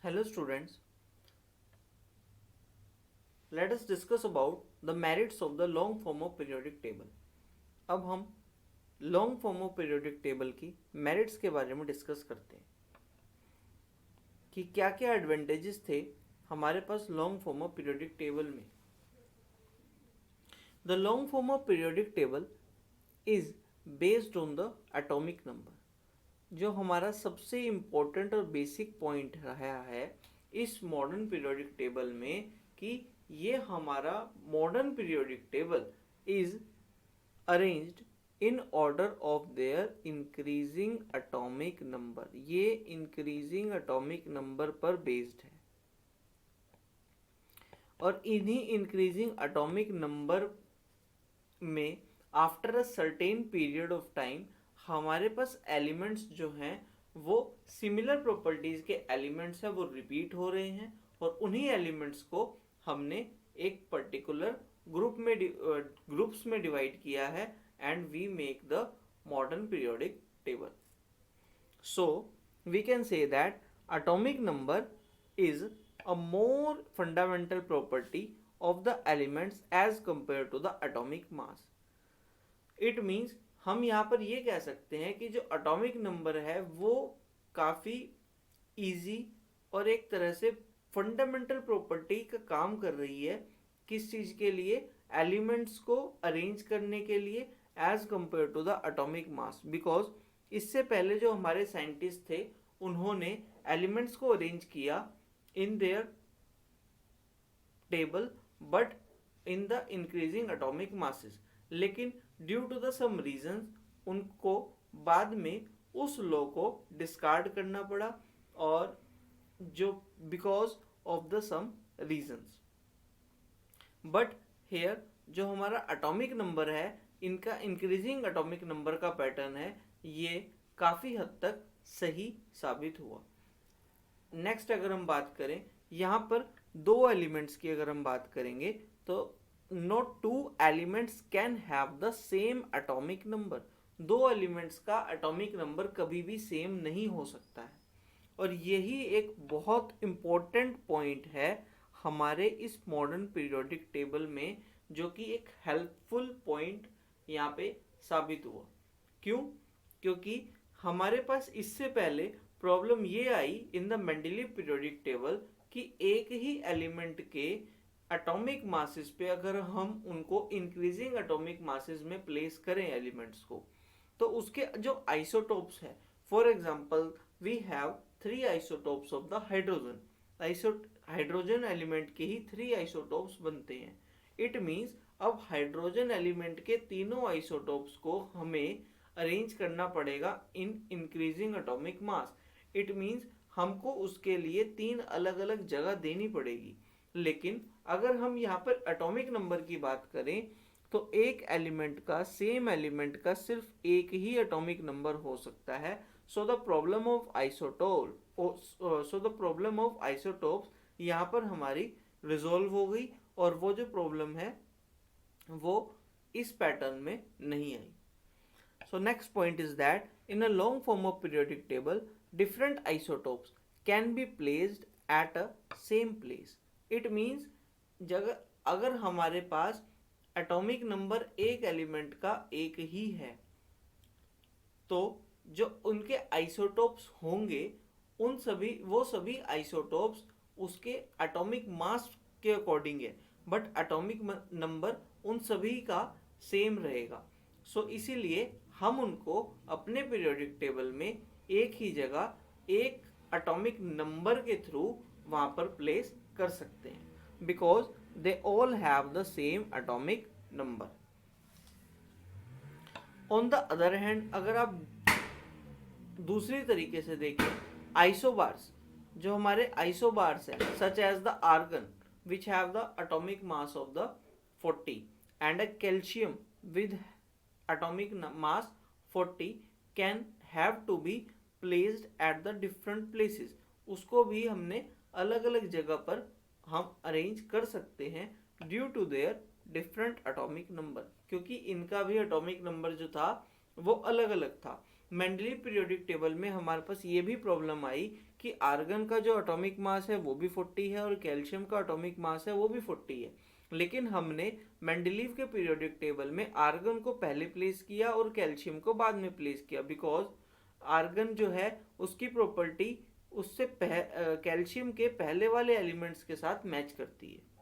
Hello students, let us discuss about the merits of the long form of periodic table. अब हम long form of periodic table की merits के बारे में discuss करते हैं कि क्या क्या एडवांटेजेस थे हमारे पास long form of periodic table में. The long form of periodic table is based on the atomic number. जो हमारा सबसे इम्पोर्टेंट और बेसिक पॉइंट रहा है इस मॉडर्न पीरियोडिक टेबल में कि ये हमारा modern periodic table is arranged in order of their increasing atomic number. ये इंक्रीजिंग एटॉमिक नंबर पर बेस्ड है और इन्हीं इंक्रीजिंग एटॉमिक नंबर में after a certain period of time हमारे पास एलिमेंट्स जो हैं वो सिमिलर प्रॉपर्टीज के एलिमेंट्स हैं, वो रिपीट हो रहे हैं और उन्हीं एलिमेंट्स को हमने एक पर्टिकुलर ग्रुप्स में डिवाइड किया है and we make the modern periodic table. So we can say that atomic number is a more fundamental property of the elements as compared to the atomic mass. It means हम यहाँ पर ये कह सकते हैं कि जो एटॉमिक नंबर है वो काफ़ी इजी और एक तरह से फंडामेंटल प्रॉपर्टी का काम कर रही है. किस चीज़ के लिए? एलिमेंट्स को अरेंज करने के लिए as compare to the atomic mass. Because इससे पहले जो हमारे साइंटिस्ट थे उन्होंने एलिमेंट्स को अरेंज किया in their table but in the increasing atomic masses, लेकिन due to the some reasons उनको बाद में उस लॉ को डिस्कार्ड करना पड़ा और जो because of the some reasons. But here जो हमारा एटॉमिक नंबर है इनका इंक्रीजिंग एटॉमिक नंबर का पैटर्न है ये काफ़ी हद तक सही साबित हुआ. नेक्स्ट अगर हम बात करें यहाँ पर दो एलिमेंट्स की अगर हम बात करेंगे तो not two elements can have the same atomic number. दो एलिमेंट्स का एटॉमिक नंबर कभी भी सेम नहीं हो सकता है और यही एक बहुत इम्पोर्टेंट पॉइंट है हमारे इस मॉडर्न पीरियोडिक टेबल में, जो कि एक हेल्पफुल पॉइंट यहाँ पे साबित हुआ. क्यों? क्योंकि हमारे पास इससे पहले प्रॉब्लम ये आई in the Mendeleev periodic table कि एक ही एलिमेंट के एटॉमिक मासेस पे अगर हम उनको इंक्रीजिंग एटॉमिक मासेस में प्लेस करें एलिमेंट्स को तो उसके जो आइसोटोप्स है, for example we have 3 isotopes of the hydrogen. Hydrogen element के ही 3 आइसोटोप्स बनते हैं. इट मीन्स अब हाइड्रोजन एलिमेंट के तीनों आइसोटोप्स को हमें अरेंज करना पड़ेगा in increasing atomic mass. It means हमको उसके लिए 3 अलग अलग जगह देनी पड़ेगी. लेकिन अगर हम यहाँ पर एटॉमिक नंबर की बात करें तो एक एलिमेंट का सेम एलिमेंट का सिर्फ एक ही एटॉमिक नंबर हो सकता है. So the problem of isotopes यहाँ पर हमारी रिजॉल्व हो गई और वो जो प्रॉब्लम है वो इस पैटर्न में नहीं आई. So next point is that in a long form of periodic table, different isotopes can be placed at a same place. It means अगर हमारे पास एटॉमिक नंबर एक एलिमेंट का एक ही है तो जो उनके आइसोटोप्स होंगे वो सभी आइसोटोप्स उसके एटॉमिक मास के अकॉर्डिंग है, बट एटॉमिक नंबर उन सभी का सेम रहेगा. सो इसीलिए हम उनको अपने पीरियोडिक टेबल में एक ही जगह एक एटॉमिक नंबर के थ्रू वहाँ पर प्लेस कर सकते हैं because they all have the same atomic number. On the other hand अगर आप दूसरी तरीके से देखें आइसोबार्स, जो हमारे आइसोबार्स हैं such as the argon which have the atomic mass of the 40 and a calcium with atomic mass 40 can have to be placed at the different places. उसको भी हमने अलग अलग जगह पर हम अरेंज कर सकते हैं due to their different atomic number, क्योंकि इनका भी एटॉमिक नंबर जो था वो अलग अलग था. मेंडलीव पीरियोडिक टेबल में हमारे पास ये भी प्रॉब्लम आई कि आर्गन का जो एटॉमिक मास है वो भी 40 है और कैल्शियम का एटॉमिक मास है वो भी 40 है, लेकिन हमने मेंडलीव के पीरियोडिक टेबल में आर्गन को पहले प्लेस किया और कैल्शियम को बाद में प्लेस किया, बिकॉज आर्गन जो है उसकी प्रॉपर्टी उससे कैल्शियम के पहले वाले एलिमेंट्स के साथ मैच करती है।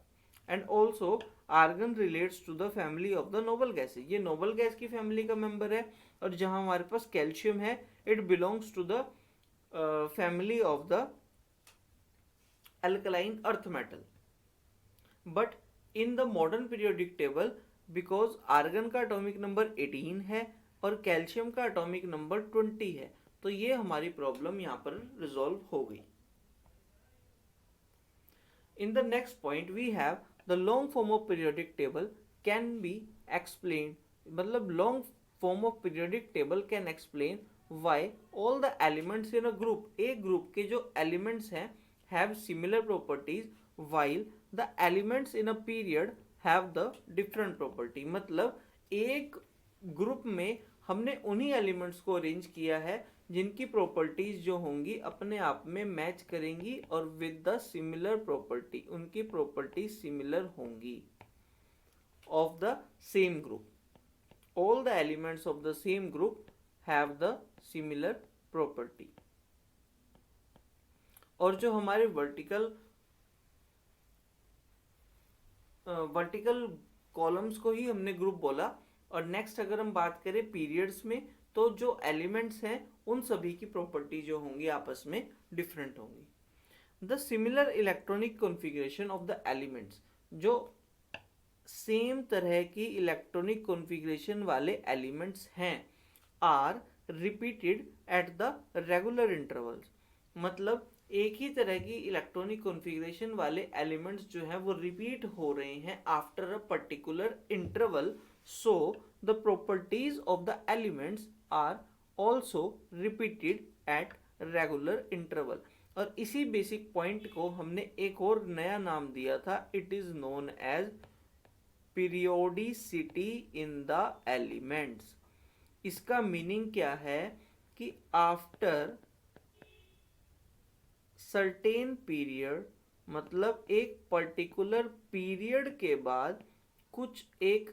And also argon relates to the family of the noble gases, ये नोबल गैस की फैमिली का मेंबर है, और जहां हमारे पास कैल्शियम है it belongs to the family of the alkaline earth metal. But in the modern periodic table, because argon का एटॉमिक नंबर 18 है और कैल्शियम का एटॉमिक नंबर 20 है, तो ये हमारी प्रॉब्लम यहाँ पर रिजॉल्व हो गई। In the next point we have the long form of periodic table can be explained, मतलब long form of periodic table can explain why all the elements in a group, एक group के जो elements हैं have similar properties while the elements in a period have the different property, मतलब एक group में हमने उन्हीं एलिमेंट्स को अरेंज किया है जिनकी प्रॉपर्टीज जो होंगी अपने आप में मैच करेंगी और विद द सिमिलर प्रॉपर्टी, उनकी प्रॉपर्टी सिमिलर होंगी of the same group, all the elements of the same group have the similar property. और जो हमारे वर्टिकल कॉलम्स को ही हमने ग्रुप बोला। और नेक्स्ट अगर हम बात करें पीरियड्स में, तो जो एलिमेंट्स हैं उन सभी की प्रॉपर्टी जो होंगी आपस में डिफरेंट होंगी। The similar electronic configuration of the elements, जो सेम तरह की इलेक्ट्रॉनिक कॉन्फ़िगरेशन वाले एलिमेंट्स हैं, are repeated at the regular intervals, मतलब एक ही तरह की इलेक्ट्रॉनिक कॉन्फ़िगरेशन वाले एलिमेंट्स जो हैं वो रिपीट हो रहे हैं after a particular interval, so the properties of the elements are also repeated at regular interval। और इसी बेसिक पॉइंट को हमने एक और नया नाम दिया था, it is known as periodicity in the elements. इसका मीनिंग क्या है कि आफ्टर सर्टेन पीरियड, मतलब एक पर्टिकुलर पीरियड के बाद कुछ एक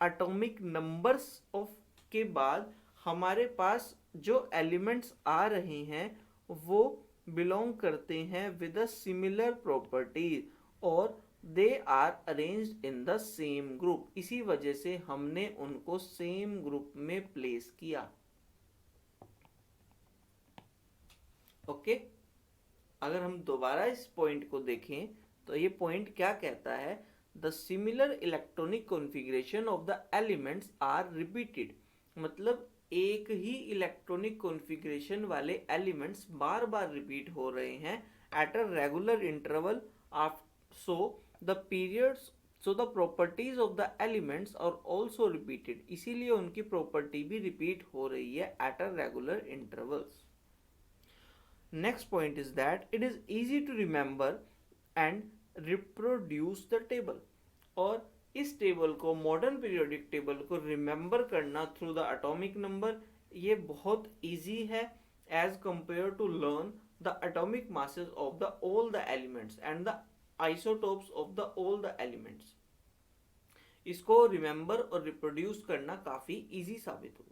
एटॉमिक नंबर्स ऑफ के बाद हमारे पास जो एलिमेंट्स आ रहे हैं वो बिलोंग करते हैं विद अ सिमिलर प्रॉपर्टीज और they are arranged in the same group, इसी वजह से हमने उनको सेम ग्रुप में प्लेस किया। ओके, अगर हम दोबारा इस पॉइंट को देखें तो ये पॉइंट क्या कहता है, the similar electronic configuration of the elements are repeated, मतलब एक ही इलेक्ट्रॉनिक कॉन्फ़िगरेशन वाले एलिमेंट्स बार बार रिपीट हो रहे हैं at a regular interval, so the properties of the elements are also repeated, इसीलिए उनकी प्रॉपर्टी भी रिपीट हो रही है at a regular intervals. Next point is that it is easy to remember and reproduce the table, और इस table को, modern periodic table को रिमेंबर करना थ्रू द एटॉमिक नंबर, ये बहुत इजी है as compare to learn the atomic masses of the all the elements and the isotopes of the all the elements. इसको remember और reproduce करना काफी easy साबित हुआ।